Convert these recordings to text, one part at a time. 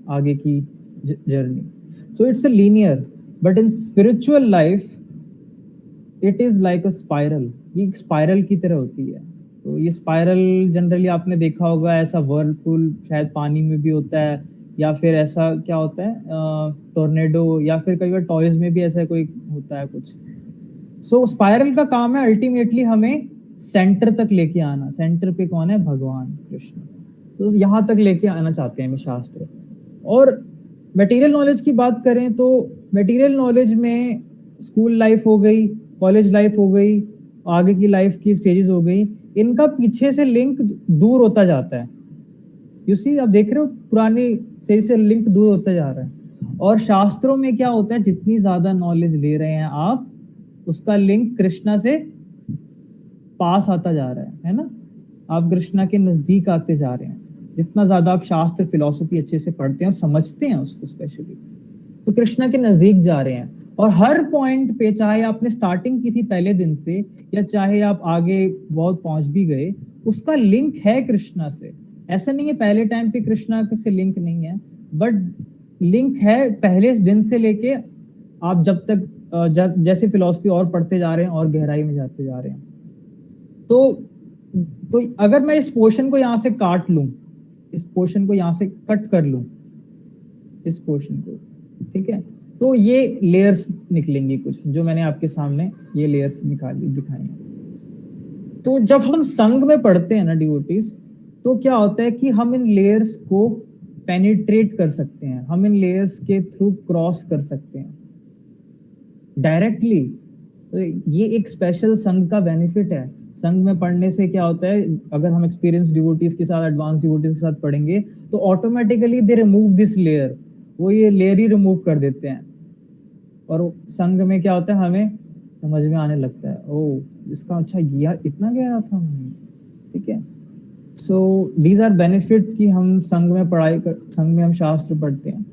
आगे की journey. So it's a linear, but in spiritual life it is like a spiral. ये एक spiral की तरह होती है। तो ये स्पाइरल जनरली आपने देखा होगा, ऐसा वर्लपूल शायद पानी में भी होता है, या फिर ऐसा क्या होता है टोर्नेडो, या फिर कई बार टॉयज में भी ऐसा कोई होता है कुछ। सो स्पाइरल का काम है अल्टीमेटली हमें सेंटर तक लेके आना। सेंटर पे कौन है? भगवान कृष्ण। तो यहां तक लेके आना चाहते हैं हमें शास्त्र। और मटेरियल नॉलेज की बात करें तो मटेरियल नॉलेज में स्कूल लाइफ हो गई, कॉलेज लाइफ हो गई, आगे की लाइफ की स्टेजेस हो गई, इनका पीछे से लिंक दूर होता जाता है। यू सी, आप देख रहे हो पुरानी से लिंक दूर होता जा रहा है। और शास्त्रों में क्या होता है, जितनी ज्यादा नॉलेज ले रहे हैं आप, उसका लिंक कृष्णा से पास आता जा रहा है ना। आप कृष्णा के नजदीक आते जा रहे हैं। जितना ज्यादा आप शास्त्र फिलॉसफी अच्छे से पढ़ते हैं और समझते हैं उसको स्पेशली, तो कृष्णा के नजदीक जा रहे हैं। और हर पॉइंट पे, चाहे आपने स्टार्टिंग की थी पहले दिन से, या चाहे आप आगे बहुत पहुंच भी गए, उसका लिंक है कृष्णा से। ऐसा नहीं है पहले टाइम पे कृष्णा से लिंक नहीं है, बट लिंक है पहले दिन से लेके आप जब तक जैसे फिलॉसफी और पढ़ते जा रहे हैं और गहराई में जाते जा रहे हैं। तो अगर मैं इस पोर्शन को यहां से काट लूं, इस पोर्शन को यहां से कट कर लूं, इस पोर्शन को, ठीक है, तो ये लेयर्स निकलेंगी कुछ, जो मैंने आपके सामने ये लेयर्स निकाली दिखाई हैं। तो जब हम संघ में पढ़ते हैं ना डिवोटीज, तो क्या होता है कि हम इन लेयर्स को पेनिट्रेट कर सकते हैं, हम इन लेयर्स के थ्रू क्रॉस कर सकते हैं डायरेक्टली। तो ये एक स्पेशल संघ का बेनिफिट है। संघ में पढ़ने से क्या होता है, अगर हम एक्सपीरियंस डिवोटीज के साथ, एडवांस डिवोटीज के साथ पढ़ेंगे, तो automatically they remove this layer, वो ये लेयर ही रिमूव कर देते हैं। और संघ में क्या होता है, हमें समझ में आने लगता है, ओ इसका अच्छा ये इतना गहरा था, ठीक है। सो दीज आर बेनिफिट कि हम संघ में संघ में हम शास्त्र पढ़ते हैं,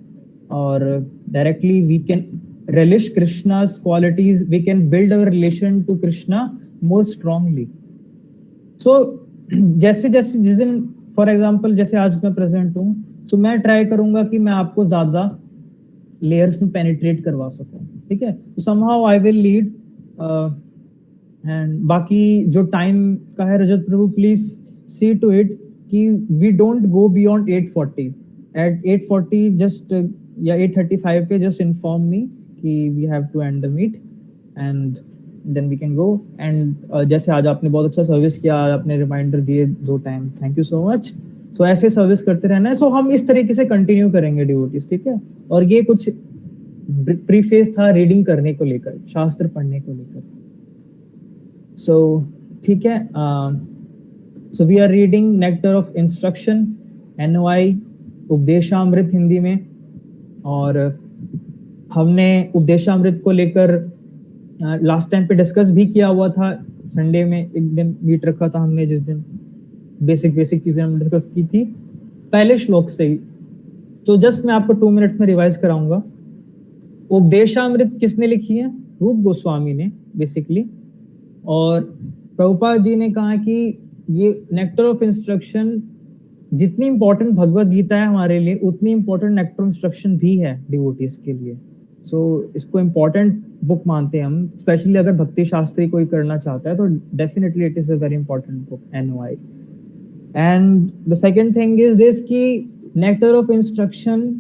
और directly we can relish Krishna's qualities, we can build our relation to Krishna more strongly. So जैसे जैसे जिस दिन फॉर एग्जांपल जैसे आज मैं प्रेजेंट हूँ, तो मैं ट्राई करूंगा कि मैं आपको ज्यादा लेयर्स में पेनिट्रेट करवा सकूं, ठीक है। तो somehow I will lead and बाकी जो टाइम का है, Rajat Prabhu please see to it कि we don't go beyond 8:40। At 8:40 just या 8:35 पे जस्ट इन्फॉर्म मी कि we have to end the meet, and then we can go. And जैसे आज आपने बहुत अच्छा सर्विस किया, आपने रिमाइंडर दिए 2 time, thank you so much. So ऐसे सर्विस करते रहना है। सो हम इस तरीके से कंटिन्यू करेंगे डिवोटीज, ठीक है। और ये कुछ प्रीफेस था रीडिंग करने को लेकर, शास्त्र पढ़ने को लेकर। सो ठीक है, so we are reading nectar of instruction, NOI, Upadeshamrita Hindi में। और हमने उपदेशामृत को लेकर लास्ट टाइम पे डिस्कस भी किया हुआ था। संडे में एक दिन मीट रखा था हमने, जिस दिन बेसिक चीजें हमने डिस्कस की थी पहले श्लोक से ही। तो जस्ट मैं आपको 2 मिनट्स में रिवाइज कराऊंगा। उपदेशामृत किसने लिखी है? रूप गोस्वामी ने बेसिकली। और प्रभुपाद जी ने कहा कि ये नेक्टर ऑफ इंस्ट्रक्शन जितनी इंपॉर्टेंट भगवत गीता है हमारे लिए, उतनी इंपॉर्टेंट नेक्टर ऑफ इंस्ट्रक्शन भी है डिवोटीज के लिए। सो इसको इंपॉर्टेंट बुक मानते हैं हम, स्पेशली अगर भक्ति शास्त्री कोई करना चाहता है तो definitely it is a very important book, NOI। And the second thing is this कि नेक्टर ऑफ इंस्ट्रक्शन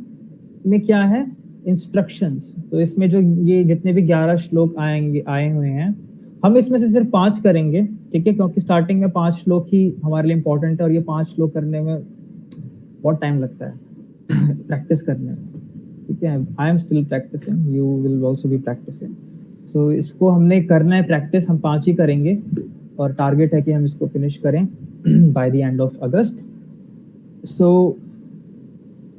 में क्या है? इंस्ट्रक्शंस। तो इसमें जो ये जितने भी 11 श्लोक आए हुए हैं, हम इसमें से सिर्फ 5 करेंगे, ठीक है, क्योंकि स्टार्टिंग में 5 श्लोक ही हमारे लिए इंपॉर्टेंट है, और ये 5 श्लोक करने में बहुत टाइम लगता है प्रैक्टिस करने में, ठीक है। I am still practising, you will also be practising. So इसको हमने करना है प्रैक्टिस, हम 5 ही करेंगे, और टारगेट है कि हम इसको फिनिश करें by the end of August. So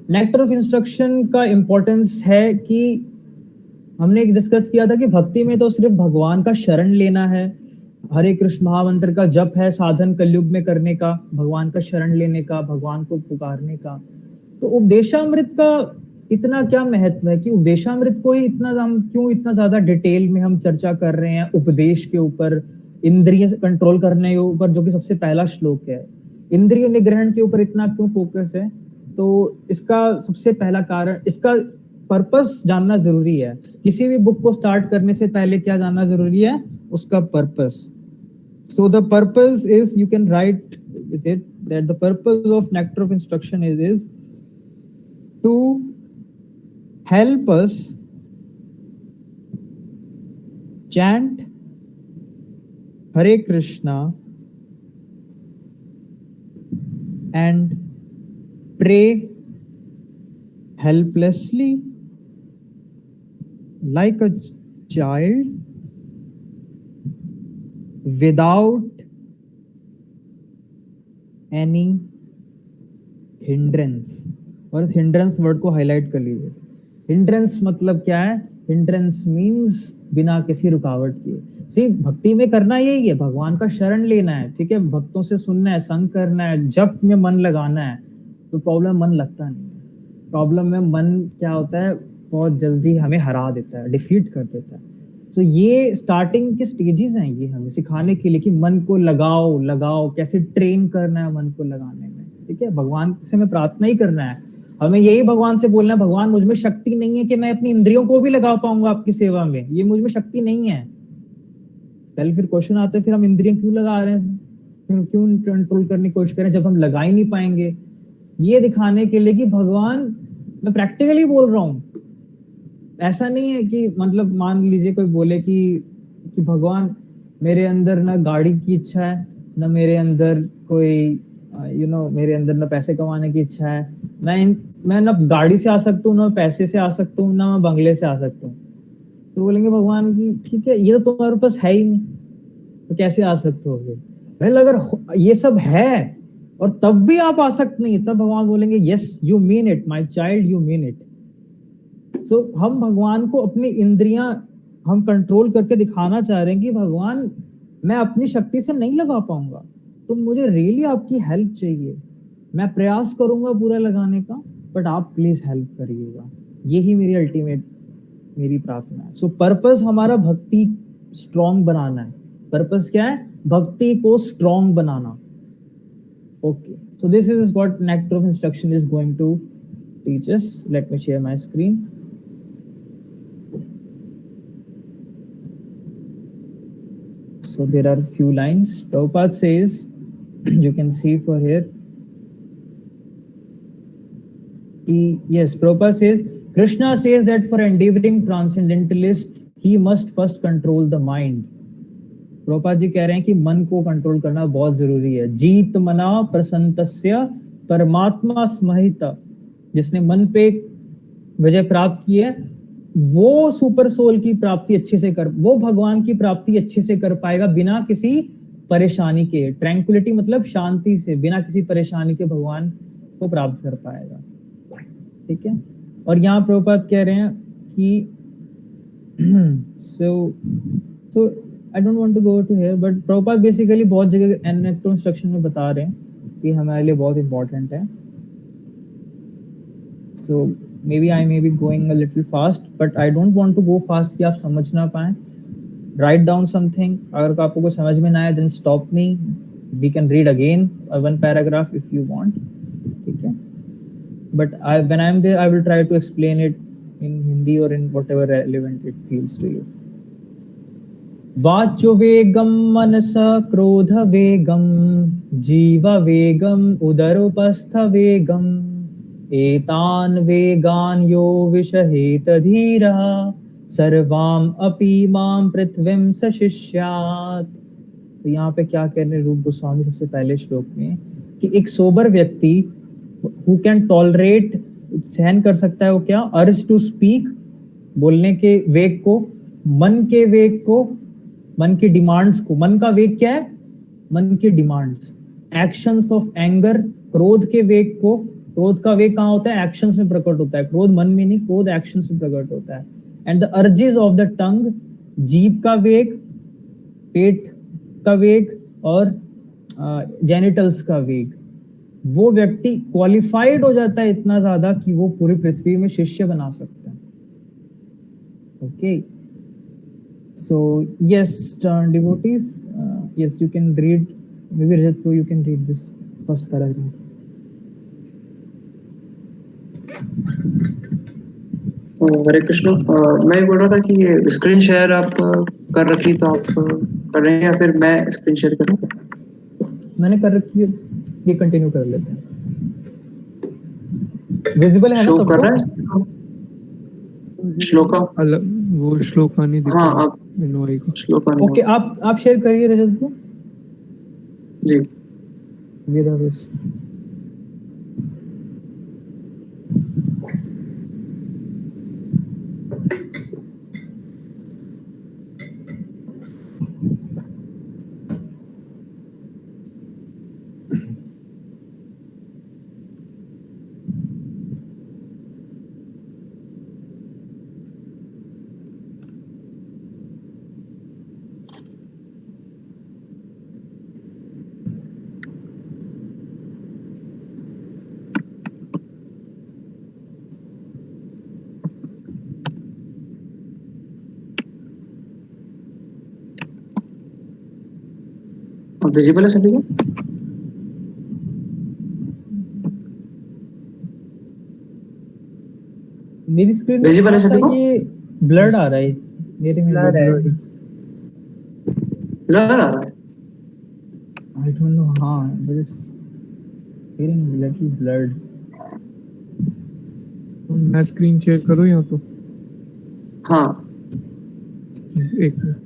nectar of instruction का इंपॉर्टेंस है कि हमने डिस्कस किया था कि भक्ति में तो सिर्फ भगवान का शरण लेना है, हरे कृष्ण महामंत्र का जप है साधन कलयुग में करने का, भगवान का शरण लेने का, भगवान को पुकारने का। तो उपदेशामृत का इतना क्या महत्व है कि उपदेशामृत को ही इतना हम क्यों इतना ज्यादा डिटेल में हम चर्चा कर रहे हैं? उपदेश के ऊपर, इंद्रिय कंट्रोल करने के ऊपर, जो कि सबसे पहला श्लोक है, इंद्रिय निग्रहण के ऊपर इतना क्यों फोकस है? तो इसका सबसे पहला कारण, इसका पर्पस जानना जरूरी है। किसी भी बुक को स्टार्ट करने से पहले क्या जानना जरूरी है? उसका purpose. So the purpose is, you can write with it that the purpose of nectar of instruction is to help us chant Hare Krishna and pray helplessly like a child without any hindrance। और इस hindrance word को highlight कर लीजिए। hindrance मतलब क्या है? hindrance means बिना किसी रुकावट के। सी भक्ति में करना यही है, भगवान का शरण लेना है, ठीक है, भक्तों से सुनना है, संग करना है, जप में मन लगाना है। तो प्रॉब्लम मन लगता नहीं है। प्रॉब्लम में मन क्या होता है, बहुत जल्दी हमें हरा देता है, डिफीट कर देता है। तो ये स्टार्टिंग के स्टेजेस हैं ये हमें सिखाने के लिए कि मन को लगाओ लगाओ, कैसे ट्रेन करना है मन को लगाने में, ठीक है। भगवान से हमें प्रार्थना ही करना है, हमें यही भगवान से बोलना है, भगवान मुझ में शक्ति नहीं है कि मैं अपनी इंद्रियों को भी लगा पाऊंगा आपकी सेवा में, ये मुझ में शक्ति नहीं है। पहले फिर क्वेश्चन आता है, फिर हम इंद्रियां क्यों लगा रहे हैं, फिर क्यों कंट्रोल करने की कोशिश करें जब हम लगा ही नहीं पाएंगे। ये दिखाने के लिए कि भगवान, मैं प्रैक्टिकली बोल रहा हूँ, ऐसा नहीं है कि मतलब मान लीजिए कोई बोले कि भगवान मेरे अंदर ना गाड़ी की इच्छा है, ना मेरे अंदर कोई मेरे अंदर ना पैसे कमाने की इच्छा है, मैं ना गाड़ी से आ सकता हूँ, ना पैसे से आ सकता हूँ, ना मैं बंगले से आ सकता हूँ। तो बोलेंगे भगवान की ठीक है, ये तो तुम्हारे पास है ही नहीं, तो कैसे आ सकते हो? वेल अगर ये सब है और तब भी आप आ सकते नहीं, तब भगवान बोलेंगे yes you mean it my child, you mean it. So हम भगवान को अपनी इंद्रियां हम कंट्रोल करके दिखाना चाह रहे हैं कि भगवान मैं अपनी शक्ति से नहीं लगा पाऊंगा, तो मुझे रियली आपकी हेल्प चाहिए। मैं प्रयास करूंगा पूरा लगाने का, बट आप प्लीज हेल्प करिएगा। यही मेरी अल्टीमेट मेरी प्रार्थना है। सो पर्पस हमारा भक्ति स्ट्रॉन्ग बनाना है। पर्पस क्या है? भक्ति को स्ट्रॉन्ग बनाना। Okay, so this is what nectar of instruction is going to teach us. Let me share my screen. So there are few lines. Prabhupada says, you can see for here, yes, Prabhupada says, Krishna says that for endeavoring transcendentalist, he must first control the mind. Prabhupada जी कह रहे हैं कि मन को control करना बहुत जरूरी है। जीत मना प्रसन्नस्य परमात्मा स्महित, जिसने मन पे विजय प्राप्त की है, वो सुपर सोल की प्राप्ति अच्छे से वो भगवान की प्राप्ति अच्छे से कर पाएगा बिना किसी परेशानी के। ट्रैंक्विलिटी मतलब शांति से, बिना किसी परेशानी के भगवान को प्राप्त कर पाएगा, ठीक है। और यहाँ प्रभुपाद कह रहे हैं कि so I don't want to go to here, but Prabhupada basically बहुत जगह नेक्टर इंस्ट्रक्शन में बता रहे हैं कि हमारे लिए बहुत इंपॉर्टेंट है। So maybe I may be going a little fast, but I don't want to go fast कि आप समझ ना पाए। Write down something. अगर आपको कुछ समझ में ना आए, then stop me. We can read again one paragraph if you want. ठीक है? But when I'm there, I will try to explain it in Hindi or in whatever relevant it feels to you. वाचो वेगम मनसा क्रोध वेगम जीव वेगम उदरोपस्थ वेगम एतान वेगान यो विषहेत धीरः सर्वाम अपि माम पृथ्वीम सशिष्यात्। तो यहाँ पे क्या कह रहे हैं रूप गोस्वामी सबसे पहले श्लोक में कि एक सोबर व्यक्ति हु कैन टॉलरेट, सहन कर सकता है वो क्या? अर्ज टू स्पीक, बोलने के वेग को, मन के वेग को, मन की डिमांड्स को। मन का वेग क्या है? मन की डिमांड्स। एक्शंस ऑफ एंगर, क्रोध के वेग को। क्रोध का वेग कहाँ होता है? एक्शंस में प्रकट होता है। क्रोध मन में नहीं, क्रोध एक्शंस में प्रकट होता है। And the urges of the tongue, जीभ का वेग, पेट का वेग और जेनिटल्स का वेग। वो व्यक्ति क्वालिफाइड हो जाता है इतना ज्यादा कि वो पूरी पृथ्वी में शिष्य बना सकता है। Okay, so yes, devotees, yes, you can read, maybe Rajat, you can read this first paragraph. हरे कृष्ण। मैं बोल रहा था कि ये स्क्रीन शेयर आप कर रखी तो आप कर रहे हैं या फिर मैं स्क्रीन शेयर करूं? मैंने कर रखी है, ये कंटिन्यू कर लेते हैं। विजिबल है ना शो सबको? कर रहा है श्लोका? अलग वो श्लोका नहीं दिख हाँ रहा आप NOI का। श्लोका नहीं ओके, आप शेयर करिए रजत को। जी। वेदावेस। विजिबल है सभी को? मेरी स्क्रीन में Visible है थोड़ा सा सभी को? ये ब्लर्ड आ रहा है, मेरे में Blur है। ब्लर आ रहा है। आई डोंट नो, हाँ but it's feeling little blurred. मैं स्क्रीन शेयर करूँ या तो हाँ एक मिनट।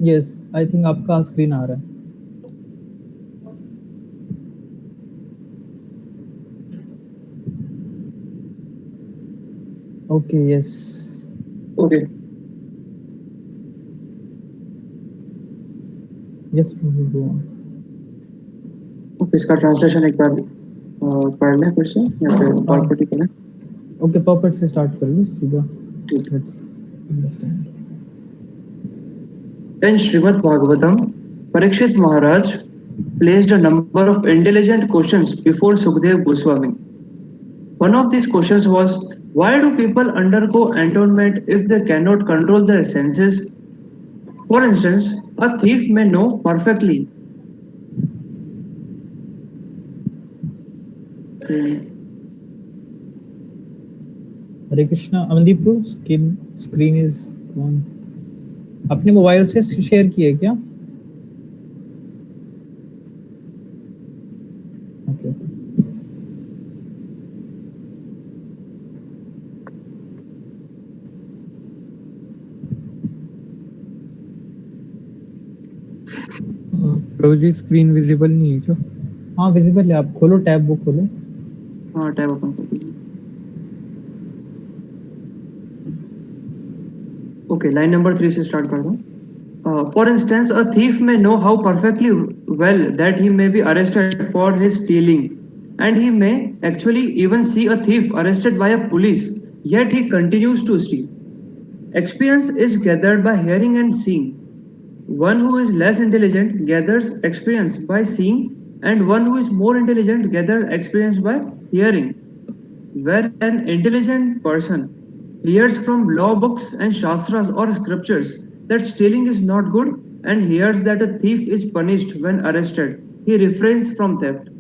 यस, आई थिंक आपका स्क्रीन आ रहा है। Okay yes, okay. Yes go on. इसका ट्रांसलेशन एक बार पढ़ लें फिर से या फिर PowerPoint करें? ओके, पॉपेट से स्टार्ट कर लो सीधा। ठीक। Let's understand. In Srimad Bhagavatam, Parikshit Maharaj placed a number of intelligent questions before Sukdev Goswami. One of these questions was, why do people undergo entombment if they cannot control their senses? For instance, a thief may know perfectly. हरे कृष्णा। अमनदीप को screen is on. अपने mobile से share किए क्या? Okay प्रभु जी screen visible नहीं है क्या? हाँ visible है, आप खोलो टैब, वो खोलो। हाँ टैब ओपन कर दीजिए। ओके, लाइन नंबर 3 से स्टार्ट कर दो। For instance, a thief may know how perfectly well that he may be arrested for his stealing, and he may actually even see a thief arrested by a police, yet he continues to steal. Experience is gathered by hearing and seeing. One who is less intelligent gathers experience by seeing, and one who is more intelligent gathers experience by hearing. Where an intelligent person hears from law books and shastras or scriptures that stealing is not good and hears that a thief is punished when arrested, he refrains from theft.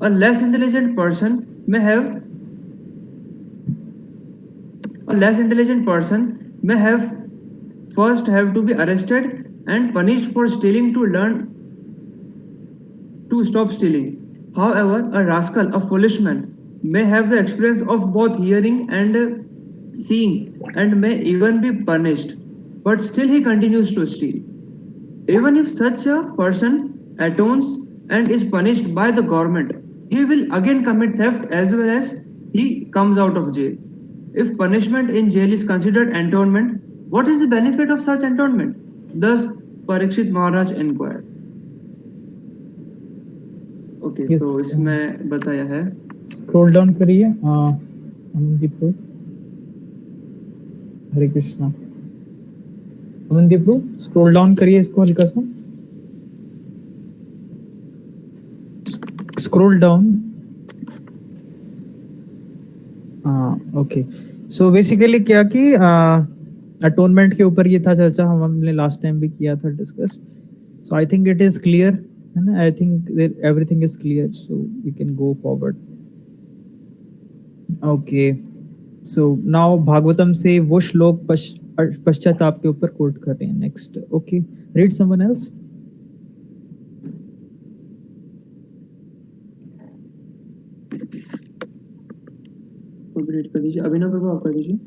A less intelligent person may first have to be arrested and punished for stealing to learn to stop stealing. However, a rascal, a foolish man, may have the experience of both hearing and seeing and may even be punished, but still he continues to steal. Even if such a person atones and is punished by the government, he will again commit theft as well as he comes out of jail. If punishment in jail is considered atonement, what is the benefit of such atonement? Thus, Parikshit Maharaj inquired. Okay Yes, तो इसमें बताया है। Scroll down करिए अमनदीप को। हरे कृष्णा। अमनदीप को scroll down करिए इसको हल्का सा, स्क्रॉल डाउन। हाँ ओके, सो बेसिकली क्या कि अटोनमेंट के ऊपर ये था चर्चा, हमने लास्ट टाइम भी किया था discuss. So I think it is clear है ना, I think everything is clear, so we can go forward. Okay, so now Bhagavatam से वो श्लोक पश्चाताप के ऊपर कोट कर रहे हैं next. Okay, read someone else. Read कर दीजिए, अभिनव प्रभु आप कर दीजिए.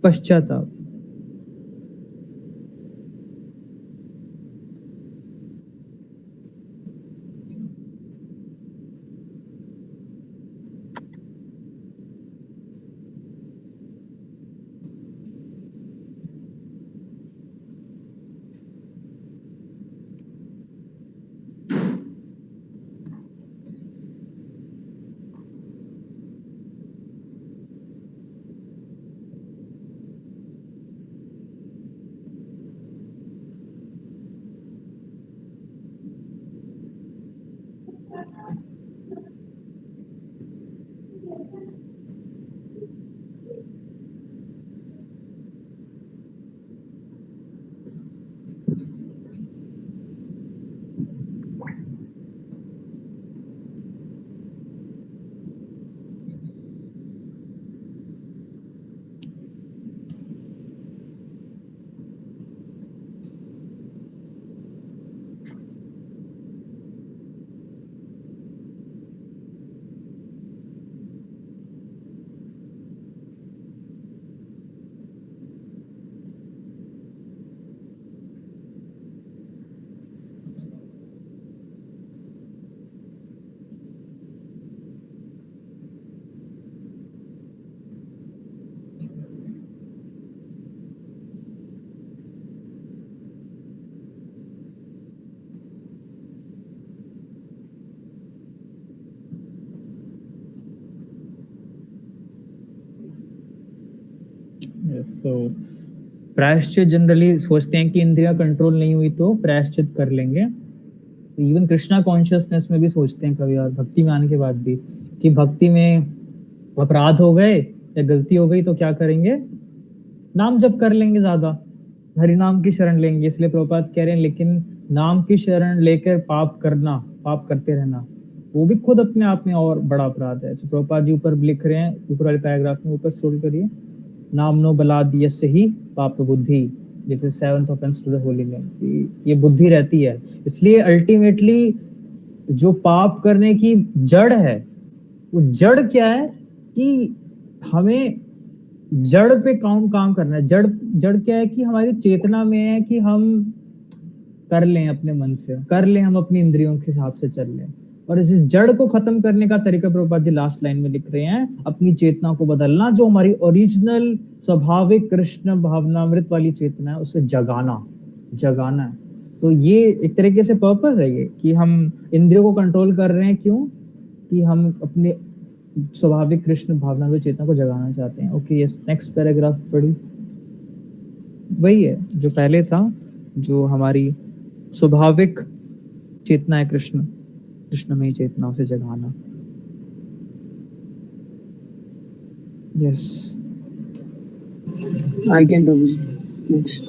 पश्चाताप. सो प्रायश्चित जनरली सोचते हैं कि इंद्रियां कंट्रोल नहीं हुई तो प्रायश्चित कर लेंगे. इवन कृष्णा कॉन्शियसनेस में भी सोचते हैं कभी, और भक्ति में आने के बाद भी, कि भक्ति में अपराध हो गए या गलती हो गई तो क्या करेंगे, नाम जप कर लेंगे, ज्यादा हरि नाम की शरण लेंगे. इसलिए प्रभुपाद कह रहे हैं लेकिन नाम की शरण लेकर पाप करना, पाप करते रहना, वो भी खुद अपने आप में और बड़ा अपराध है. प्रभुपाद जी ऊपर लिख रहे हैं, ऊपर वाले पैराग्राफ में ऊपर स्क्रॉल करिए, नाम नो बलाद यस्य ही पाप बुद्धि, it is 7th offence to the holy name. ये बुद्धि रहती है. इसलिए अल्टीमेटली जो पाप करने की जड़ है, वो जड़ क्या है कि हमें जड़ पे काम करना है. जड़ क्या है कि हमारी चेतना में है कि हम कर लें अपने मन से, कर लें हम अपनी इंद्रियों के हिसाब से चल लें. और इस जड़ को खत्म करने का तरीका प्रभुपाद जी लास्ट लाइन में लिख रहे हैं, अपनी चेतना को बदलना, जो हमारी ओरिजिनल स्वाभाविक कृष्ण भावनामृत वाली चेतना है उसे जगाना है. तो ये एक तरीके से पर्पस है ये, कि हम इंद्रियों को कंट्रोल कर रहे हैं. क्यों? कि हम अपने स्वाभाविक कृष्ण भावनामृत चेतना को जगाना चाहते हैं. ओके, यस, नेक्स्ट पैराग्राफ पढ़ी. वही है जो पहले था, जो हमारी स्वाभाविक चेतना है कृष्णमयी चेतना, उसे जगाना. Yes, I can do it. Next.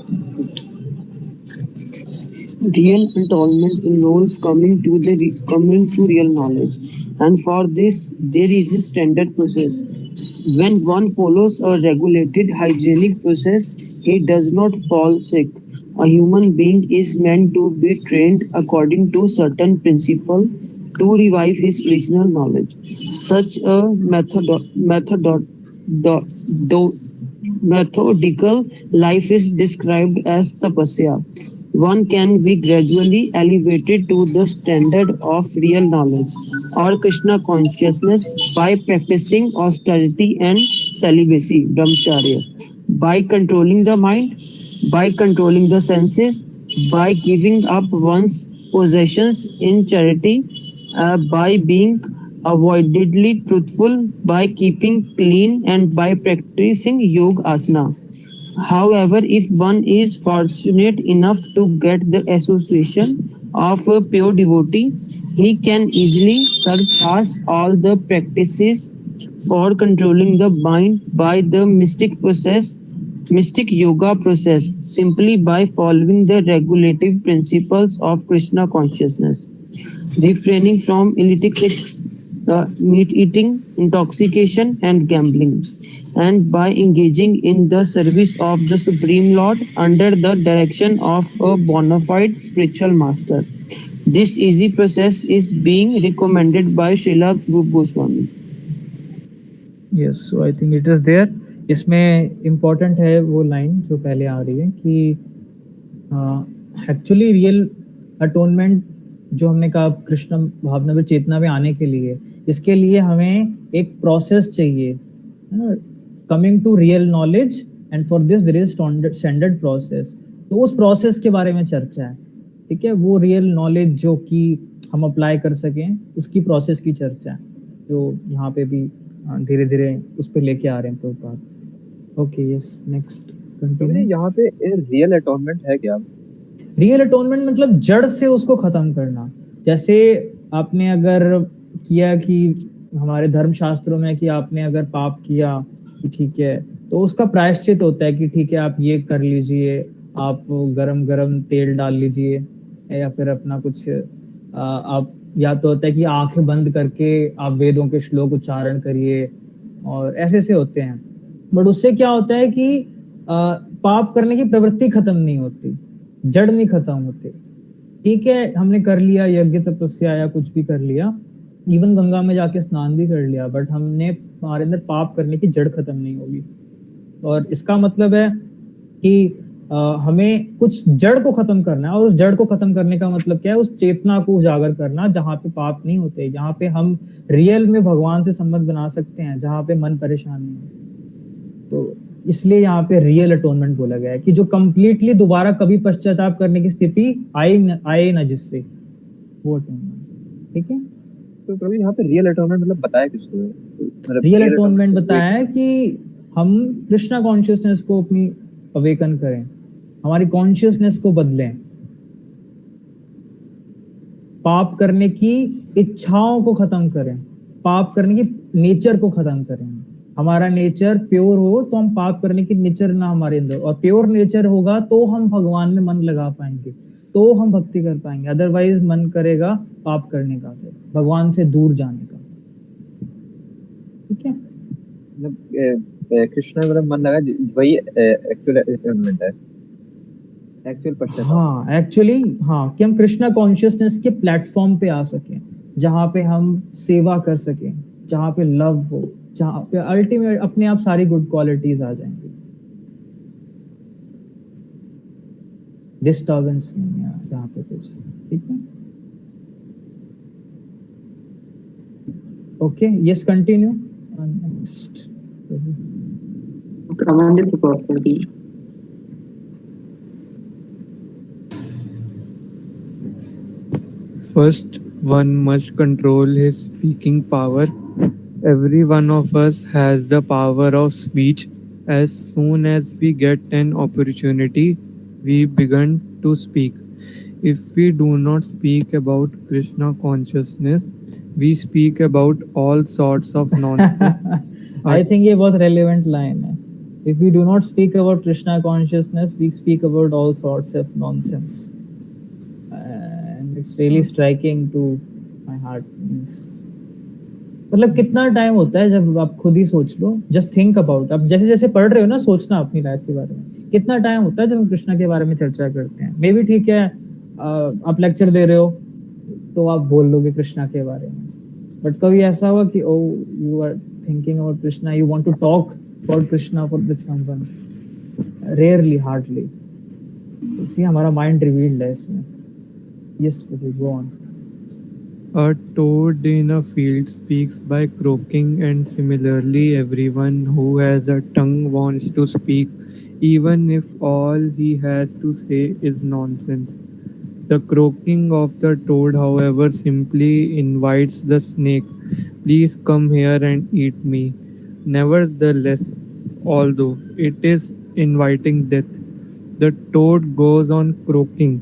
Real atonement involves coming to real knowledge, and for this there is a standard process. When one follows a regulated hygienic process, he does not fall sick. A human being is meant to be trained according to certain principles to revive his original knowledge. Such a methodical life is described as tapasya. One can be gradually elevated to the standard of real knowledge or Krishna consciousness by practicing austerity and celibacy, brahmacharya, by controlling the mind, by controlling the senses, by giving up one's possessions in charity, by being avoidedly truthful, by keeping clean, and by practicing yoga asana. However, if one is fortunate enough to get the association of a pure devotee, he can easily surpass all the practices for controlling the mind by the mystic yoga process, simply by following the regulative principles of Krishna consciousness, refraining from illicit sex, meat eating, intoxication, and gambling, and by engaging in the service of the Supreme Lord under the direction of a bona fide spiritual master. This easy process is being recommended by Srila Rupa Goswami. Yes, so I think it is there. इसमें important है वो line जो पहले आ रही है कि actually real atonement जो हमने कहा कृष्ण भावना चेतना में आने के लिए, इसके लिए हमें एक प्रोसेस चाहिए, coming to real knowledge, and for this there is standard process. तो उस प्रोसेस के बारे में चर्चा है, ठीक है. वो रियल नॉलेज जो कि हम अप्लाई कर सकें, उसकी प्रोसेस की चर्चा है, जो यहाँ पे भी धीरे धीरे उस पर लेके आ रहे हैं Prabhupada. Okay, yes, next continue. यहाँ पे रियल अटोनमेंट है क्या? रियल अटोनमेंट मतलब जड़ से उसको खत्म करना. जैसे आपने अगर किया कि हमारे धर्म शास्त्रों में कि आपने अगर पाप किया, ठीक है, तो उसका प्रायश्चित होता है कि ठीक है आप ये कर लीजिए, आप गरम गरम तेल डाल लीजिए, या फिर अपना कुछ आप, या तो होता है कि आंखें बंद करके आप वेदों के श्लोक उच्चारण करिए, और ऐसे ऐसे होते हैं. बट उससे क्या होता है कि पाप करने की प्रवृत्ति खत्म नहीं होती, जड़ नहीं खत्म होती. ठीक है, हमने कर लिया यज्ञ तपस्या या कुछ भी कर लिया, इवन गंगा में जाके स्नान भी कर लिया, बट हमारे अंदर पाप करने की जड़ खत्म नहीं होगी. और इसका मतलब है कि हमें कुछ जड़ को खत्म करना है, और उस जड़ को खत्म करने का मतलब क्या है? उस चेतना को उजागर करना जहाँ पे पाप नहीं होते, जहाँ पे हम रियल में भगवान से संबंध बना सकते हैं, जहाँ पे मन परेशान नहीं है. तो इसलिए यहाँ पे रियल अटोनमेंट बोला गया है कि जो कंप्लीटली दोबारा कभी पश्चाताप करने की स्थिति आए ना जिससे, वो अटोनमेंट. ठीक है, तो प्रभु यहाँ पे रियल अटोनमेंट मतलब बताया किसको है? मतलब रियल अटोनमेंट बताया है कि हम कृष्णा कॉन्शियसनेस को अपनी अवेकन करें, हमारी कॉन्शियसनेस को बदलें, पाप करने की इच्छाओं को खत्म करें, पाप करने की नेचर को खत्म करें. हमारा नेचर प्योर हो तो हम पाप करने की नेचर ना हमारे अंदर, और प्योर नेचर होगा तो हम भगवान में मन लगा पाएंगे, तो हम भक्ति कर पाएंगे. अदरवाइज मन करेगा पाप करने का, भगवान से दूर जाने का. ठीक है, मतलब कृष्णा मतलब मन लगा, वही एक्चुअल अटोनमेंट है, एक्चुअल पश्चाताप. हाँ, एक्चुअली हाँ, कि हम कृष्णा कॉन्शियसनेस के प्लेटफॉर्म पे आ सकें, जहाँ पे हम सेवा कर सकें, जहाँ पे लव हो, जहाँ पे अल्टीमेट अपने आप सारी गुड क्वालिटीज आ जाएंगी. डिस्टर्बेंस नहीं है जहाँ पे कुछ. ठीक है, okay, yes, continue. Next Amandeep को कॉल कर दीजिए. First, one must control his speaking power. Every one of us has the power of speech. As soon as we get an opportunity, we begin to speak. If we do not speak about Krishna consciousness, we speak about all sorts of nonsense. I think ये बहुत relevant line है. If we do not speak about Krishna consciousness, we speak about all sorts of nonsense. And it's really striking to my heart. मतलब कितना time होता है जब आप खुद ही सोच लो, जस्ट थिंक अबाउट. अब जैसे जैसे पढ़ रहे हो ना, सोचना अपनी लाइफ के बारे में, कितना टाइम होता है जब हम कृष्णा के बारे में चर्चा करते हैं. मे भी ठीक है, आप लेक्चर दे रहे हो तो आप बोल लोगे कृष्णा के बारे में, बट कभी ऐसा हुआ कि oh you are thinking about Krishna, you want to talk about Krishna for with someone? Rarely, hardly. इसलिए हमारा माइंड रिवील्ड है इसमें. Yes, go on. A toad in a field speaks by croaking, and similarly, everyone who has a tongue wants to speak, even if all he has to say is nonsense. The croaking of the toad, however, simply invites the snake, "Please come here and eat me." Nevertheless, although it is inviting death, the toad goes on croaking.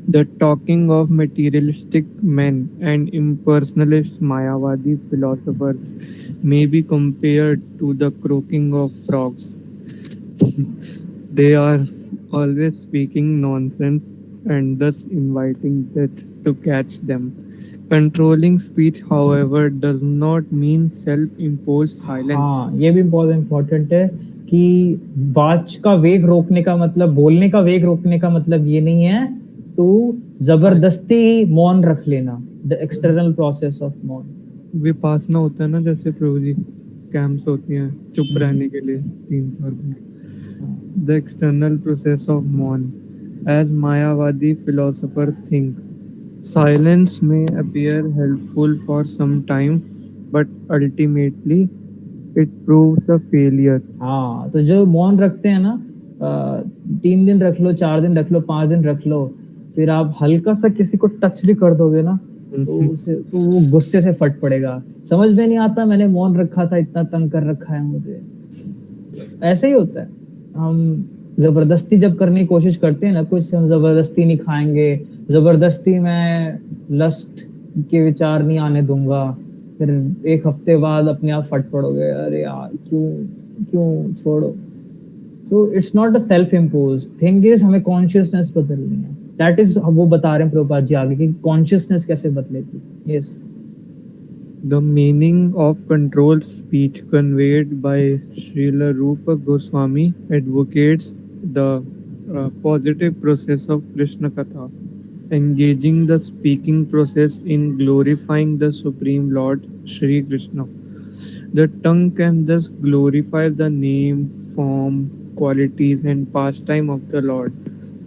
The talking of materialistic men and impersonalist Mayavadi philosophers may be compared to the croaking of frogs. They are always speaking nonsense and thus inviting death to catch them. Controlling speech, however, does not mean self-imposed silence. हाँ, ये भी बहुत important है कि बात का वेग रोकने का मतलब, बोलने का वेग रोकने का मतलब ये नहीं है तो जबरदस्ती मौन रख लेना, द एक्सटर्नल प्रोसेस ऑफ मौन। विपासना होता है ना, जैसे प्रभु जी कैंप्स होती हैं चुप रहने के लिए 300 दिन। The external process of Maun. As Mayavadi philosophers think, silence may appear helpful for some time, but ultimately it proves a failure. हाँ, तो जो मौन रखते हैं ना, 3 दिन रख लो, 4 दिन रख लो, 5 दिन रख लो, फिर आप हल्का सा किसी को टच भी कर दोगे ना तो वो गुस्से से फट पड़ेगा। समझ में नहीं आता, मैंने मौन रखा था, इतना तंग कर रखा है मुझे। ऐसे ही होता है, हम जबरदस्ती जब करने की कोशिश करते हैं ना कुछ, हम जबरदस्ती नहीं खाएंगे, जबरदस्ती मैं लस्ट के विचार नहीं आने दूंगा, फिर 1 हफ्ते बाद अपने आप फट पड़ोगे, अरे यार क्यों क्यों छोड़ो। So it's not a self impose thing, is हमें कॉन्शियसनेस बदलनी है। दैट इज वो बता रहे हैं प्रभुपाद जी आगे कि कॉन्शियसनेस कैसे बदलेगी। Yes, The meaning of controlled speech conveyed by Srila Rupa Goswami advocates the positive process of Krishna Katha, engaging the speaking process in glorifying the Supreme Lord Shri Krishna. The tongue can thus glorify the name, form, qualities, and pastime of the Lord.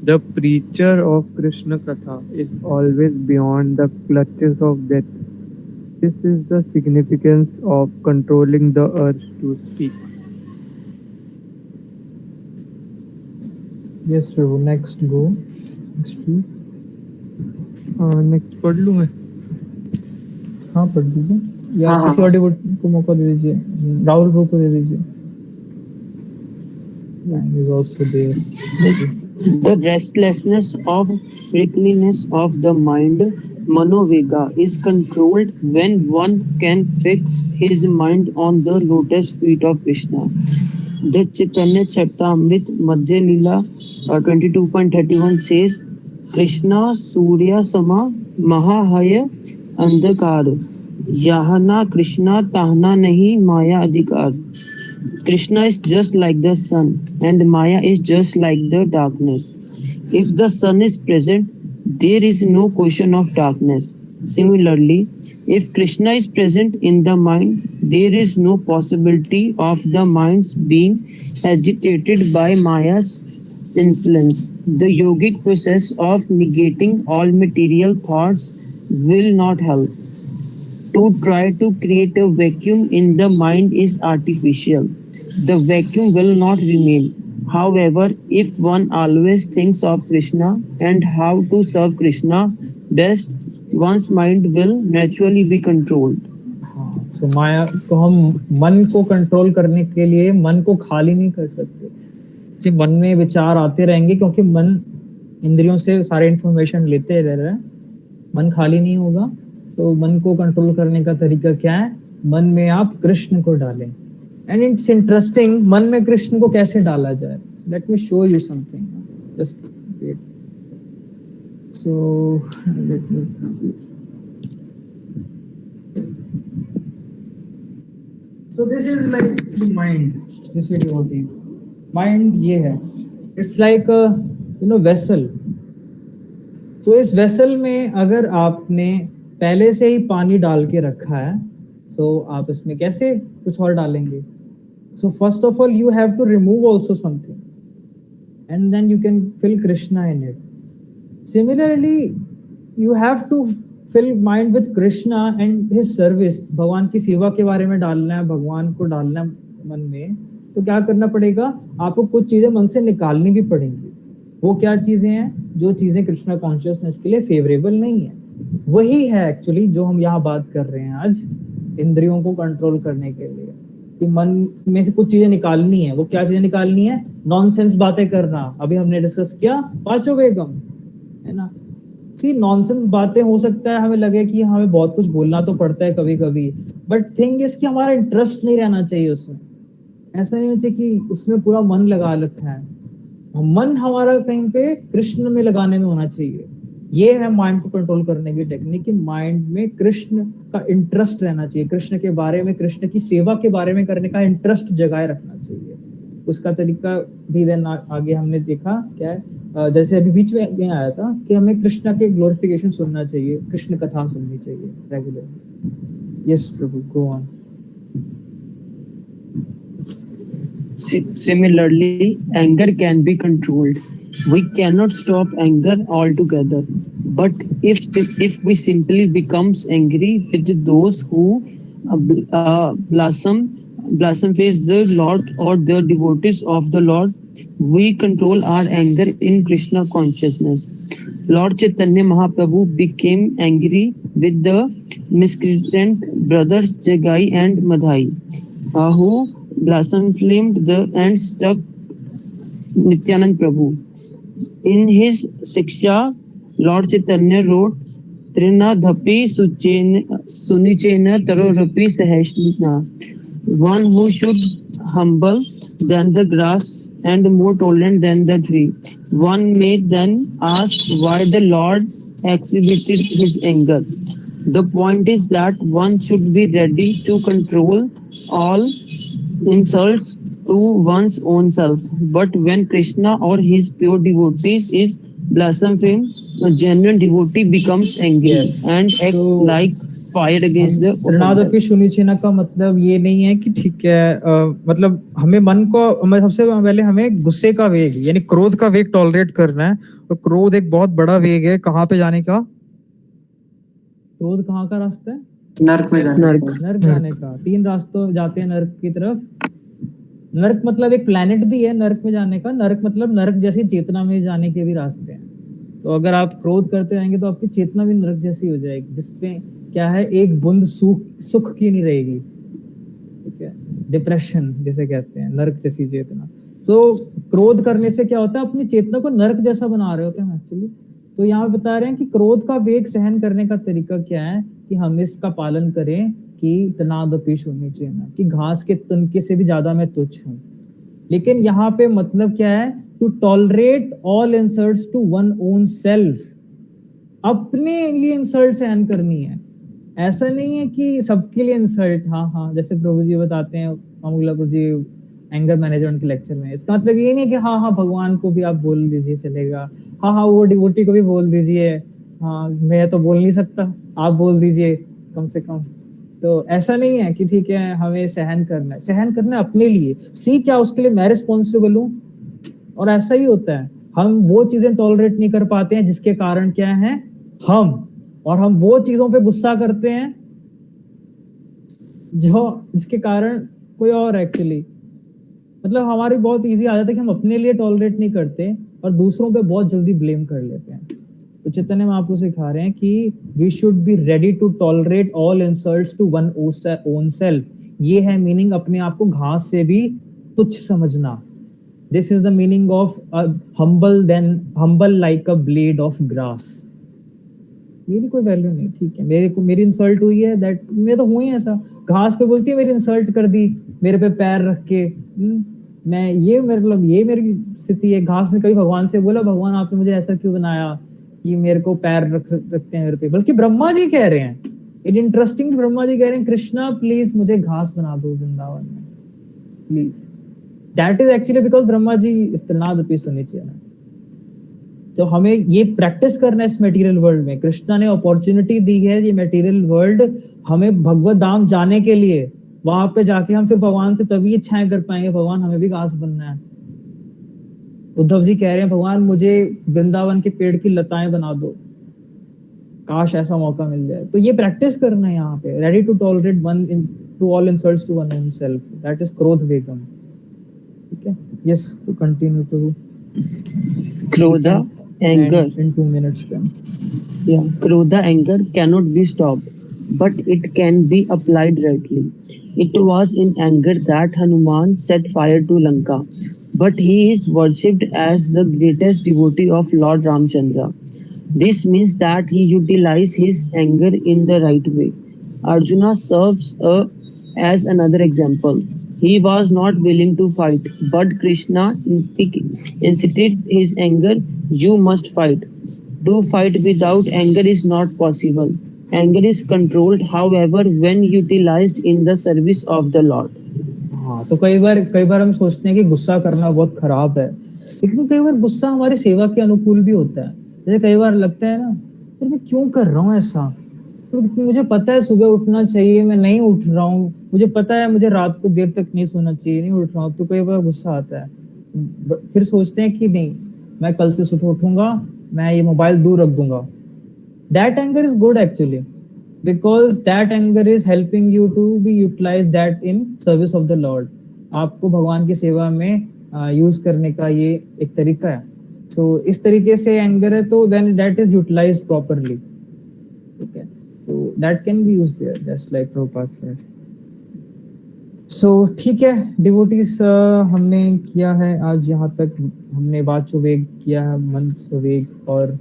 The preacher of Krishna Katha is always beyond the clutches of death. This is the significance of controlling the urge to speak. Yes Prabhu, next go, next. Next पढ़ लूँ मैं? हाँ पढ़ दीजिए, या हाँ, किसी हाँ। और को मौका दे दीजिए, राहुल प्रभु को दे दीजिए। is also there. The restlessness of fickleness of the mind, manovega, is controlled when one can fix his mind on the lotus feet of Krishna. The Chaitanya Charitamrita Madhya Leela 22.31 says, Krishna Surya Sama Mahahaya Andhakar, Yahana Krishna Tahna Nahi Maya Adhikar. Krishna is just like the sun and Maya is just like the darkness. If the sun is present, there is no question of darkness. Similarly, if Krishna is present in the mind, there is no possibility of the mind's being agitated by Maya's influence. The yogic process of negating all material thoughts will not help. To try to create a vacuum in the mind is artificial. The vacuum will not remain. However, if one always thinks of Krishna and how to serve Krishna best, one's mind will naturally be controlled. सो माया को हम मन को control करने के लिए मन को खाली नहीं कर सकते। सिर्फ मन में विचार आते रहेंगे क्योंकि मन इंद्रियों से सारे इंफॉर्मेशन लेते रह रहा है, मन खाली नहीं होगा। तो मन को कंट्रोल करने का तरीका क्या है? मन में आप कृष्ण को डालें। एंड इट्स इंटरेस्टिंग, मन में कृष्ण को कैसे डाला जाए। Let me show you something, just wait. So let me see. So this is like the mind. This is what is mind. ये है, it's like a vessel. So इस vessel में अगर आपने पहले से ही पानी डाल के रखा है, so आप इसमें कैसे कुछ और डालेंगे? So first of all you have to remove also something, and then you can fill Krishna in it. Similarly, you have to fill mind with Krishna and his service. भगवान की सेवा के बारे में डालना है, भगवान को डालना है मन में, तो क्या करना पड़ेगा? आपको कुछ चीजें मन से निकालनी भी पड़ेंगी। वो क्या चीजें हैं? जो चीजें कृष्णा कॉन्शियसनेस के लिए फेवरेबल नहीं है। वही है एक्चुअली जो हम यहाँ बात कर रहे हैं आज, इंद्रियों को कंट्रोल करने के लिए, कि मन में से कुछ चीजें निकालनी है। वो क्या चीजें निकालनी है? नॉनसेंस बातें करना, अभी हमने डिस्कस किया, पांचों वेगम है ना। सी नॉनसेंस बातें हो सकता है हमें लगे कि हमें बहुत कुछ बोलना तो पड़ता है कभी कभी, बट थिंग इज कि हमारा इंटरेस्ट नहीं रहना चाहिए उसमें। ऐसा नहीं होना चाहिए कि उसमें पूरा मन लगा रखा है, मन हमारा कहीं पे कृष्ण में लगाने में होना चाहिए। ये है माइंड को कंट्रोल करने की टेक्निक कि माइंड में कृष्ण का इंटरेस्ट रहना चाहिए, कृष्ण के बारे में, कृष्ण की सेवा के बारे में करने का इंटरेस्ट जगाए रखना चाहिए। उसका तरीका भी देन आगे हमने देखा क्या है, जैसे अभी बीच में आया था कि हमें कृष्णा के ग्लोरिफिकेशन सुनना चाहिए, कृष्ण कथा सुननी चाहिए regular. Yes Prabhu, go on. Similarly, anger can be controlled. We cannot stop anger altogether, but if we simply becomes angry with those who blaspheme the Lord or the devotees of the Lord, we control our anger in Krishna consciousness. Lord Chaitanya Mahaprabhu became angry with the miscreant brothers Jagai and Madhai, who blasphemed the and struck Nityanand Prabhu. In his Siksha, Lord Chaitanya wrote, Trinadhapi Sunichena Tarorapi Sahasna. One who should humble than the grass and more tolerant than the tree. One may then ask why the Lord exhibited his anger. The point is that one should be ready to control all insults to one's own self. But when Krishna or his pure devotees is blasphemed, a genuine devotee becomes angry Yes. and acts So, like fire against the त्रिनादपि offender. सुनिचेना का मतलब ये नहीं है कि ठीक है, मतलब हमें मन को, हमें सबसे पहले हमें गुस्से का वेग यानी क्रोध का वेग टॉलरेट करना है। तो क्रोध एक बहुत बड़ा वेग है, कहाँ पे जाने का? क्रोध कहाँ का रास्ता है? नर्क में जाने नर्क। का। नर्क जाने का। 3 रास्तों जाते हैं नर्क की तरफ। नर्क मतलब एक प्लेनेट भी है नर्क में जाने का। नर्क मतलब नर्क जैसी चेतना में जाने के भी रास्ते हैं। तो अगर आप क्रोध करते रहेंगे तो आपकी चेतना भी नर्क जैसी हो जाएगी, जिसमें क्या है, एक बूंद सुख की नहीं रहेगी। ठीक है, डिप्रेशन जैसे कहते हैं, नर्क जैसी चेतना। तो क्रोध करने से क्या होता है, अपनी चेतना को नर्क जैसा बना रहे होते हैं एक्चुअली। तो यहाँ बता रहे हैं कि क्रोध का वेग सहन करने का तरीका क्या है, कि हम इसका पालन करें कि तनादपेश होनी चाहिए ना, कि घास के तनके से भी ज्यादा मैं तुच्छ हूं। लेकिन यहाँ पे मतलब क्या है, to tolerate all insults to one own self. अपने लिए इंसल्ट सहन करनी है, ऐसा नहीं है कि सबके लिए इंसल्ट। हाँ, जैसे प्रभु जी बताते हैं, प्रभु जी एंगर मैनेजमेंट के लेक्चर में, इसका मतलब ये नहीं है कि हाँ भगवान को भी आप बोल दीजिए चलेगा, हाँ वो डिवोटी को भी बोल दीजिए, हाँ मैं तो बोल नहीं सकता, आप बोल दीजिए कम से कम। तो ऐसा नहीं है कि ठीक है हमें सहन करना है, सहन करना है अपने लिए। सी क्या उसके लिए मैं रिस्पॉन्सिबल हूँ। और ऐसा ही होता है, हम वो चीजें टॉलरेट नहीं कर पाते हैं जिसके कारण क्या है हम, और हम वो चीजों पे गुस्सा करते हैं जो जिसके कारण कोई और एक्चुअली, मतलब हमारी बहुत इजी आदत है कि हम अपने लिए टॉलरेट नहीं करते और दूसरों पे बहुत जल्दी ब्लेम कर लेते हैं। तो चैतन्य महाप्रभु सिखा रहे हैं कि we should be ready to tolerate all insults to one own self. ये है मीनिंग, अपने आप को घास से भी तुच्छ समझना। This is the meaning of humble like a blade of grass। मेरी कोई वैल्यू नहीं, ठीक है, मेरी इंसल्ट हुई है, दैट मैं तो हुई ऐसा। घास को बोलती है मेरी इंसल्ट कर दी, मेरे पे पैर रख के, मैं ये मतलब ये मेरी स्थिति है। घास ने कभी भगवान से बोला, भगवान आपने मुझे ऐसा क्यों बनाया कि मेरे को पैर रखते हैं मेरे पे? बल्कि ब्रह्मा जी कह रहे हैं, इट इंटरेस्टिंग, ब्रह्मा जी कह रहे हैं कृष्णा प्लीज मुझे घास बना दो वृंदावन में please. That is actually because Brahma ji इस्तेनादपि सुनिचेना। तो हमें ये प्रैक्टिस करना है इस मटेरियल वर्ल्ड में। कृष्णा ने अपॉर्चुनिटी दी है ये मटेरियल वर्ल्ड हमें भगवत धाम जाने के लिए। वहां पे जाके हम फिर भगवान से तभी इच्छाएं कर पाएंगे, भगवान हमें भी घास बनना है। उद्धव जी कह रहे हैं भगवान मुझे वृंदावन के पेड़ की लताएं बना दो, काश ऐसा मौका मिल जाए। तो ये प्रैक्टिस करना है यहाँ पे, ready to tolerate one to all insults to one own self, that is क्रोध वेगम। ठीक है, yes, to continue to Krodha, anger. in 2 minutes then. Yeah, Krodha, anger cannot be stopped, but it can be applied rightly. It was in anger that Hanuman set fire to Lanka, but he is worshipped as the greatest devotee of Lord Ramchandra. This means that he utilized his anger in the right way. Arjuna serves as another example. He was not willing to fight, but Krishna incited his anger. You must fight. To fight without anger is not possible. Anger is controlled, however, when utilized in the service of the Lord. हाँ, तो कई बार हम सोचते हैं कि गुस्सा करना बहुत खराब है, लेकिन कई बार गुस्सा हमारी सेवा के अनुकूल भी होता है। जैसे कई बार लगता है ना, फिर मैं क्यों कर रहा हूँ ऐसा, तो मुझे पता है सुबह उठना चाहिए, मैं नहीं उठ रहा हूँ, मुझे पता है मुझे रात को देर तक नहीं सोना चाहिए, नहीं उठ रहा हूँ, तो कई बार गुस्सा आता है। फिर सोचते हैं कि नहीं, मैं कल से सुबह उठूंगा, मैं ये मोबाइल दूर रख दूंगा। That anger is good actually, because that anger is helping you to be utilized that in service of the Lord. आपको भगवान की सेवा में यूज करने का ये एक तरीका है। So इस तरीके से एंगर है, तो then that is utilized properly. Okay, so that can be used there, just like Prabhupada said. So ठीक है डिवोटीज, हमने किया है आज यहाँ तक। हमने वाचो वेग किया है, मंत्र वेग और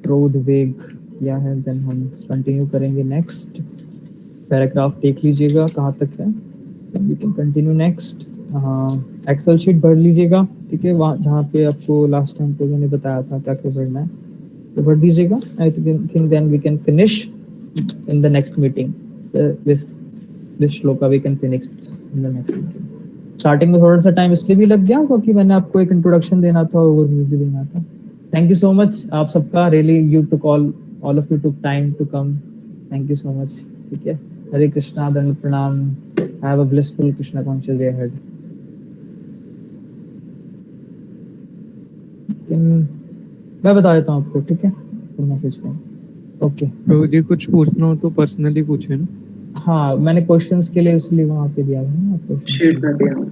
क्रोध वेग किया है। देन हम कंटिन्यू करेंगे नेक्स्ट पैराग्राफ। देख लीजिएगा कहाँ तक है, we can continue next. Excel sheet भर लीजिएगा, ठीक है, वहाँ जहाँ पे आपको लास्ट टाइम पे मैंने बताया था क्या क्या भरना है, तो भर दीजिएगा। I think then we can finish in the next meeting. This shloka we can finish in the next meeting. Starting में थोड़ा सा टाइम इसलिए भी लग गया क्योंकि मैंने आपको एक इंट्रोडक्शन देना था, ओवरव्यू भी देना था। थैंक यू सो मच आप सबका, really you took all of you took time to come, thank you so much. ठीक है, हरे कृष्णा, दंड प्रणाम, have a blissful Krishna conscious day ahead. मैं बता देता हूँ आपको, ठीक है, मैसेज पे। ओके, तो जी कुछ पूछना हो तो पर्सनली पूछे ना। हाँ, मैंने क्वेश्चंस के लिए इसलिए वहाँ पे दिया है ना आपको, शीट में दिया।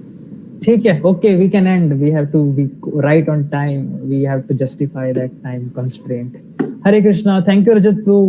ठीक है। Okay, we can end, we have to be right on time, we have to justify that time constraint. Hare Krishna, thank you Rajat bro.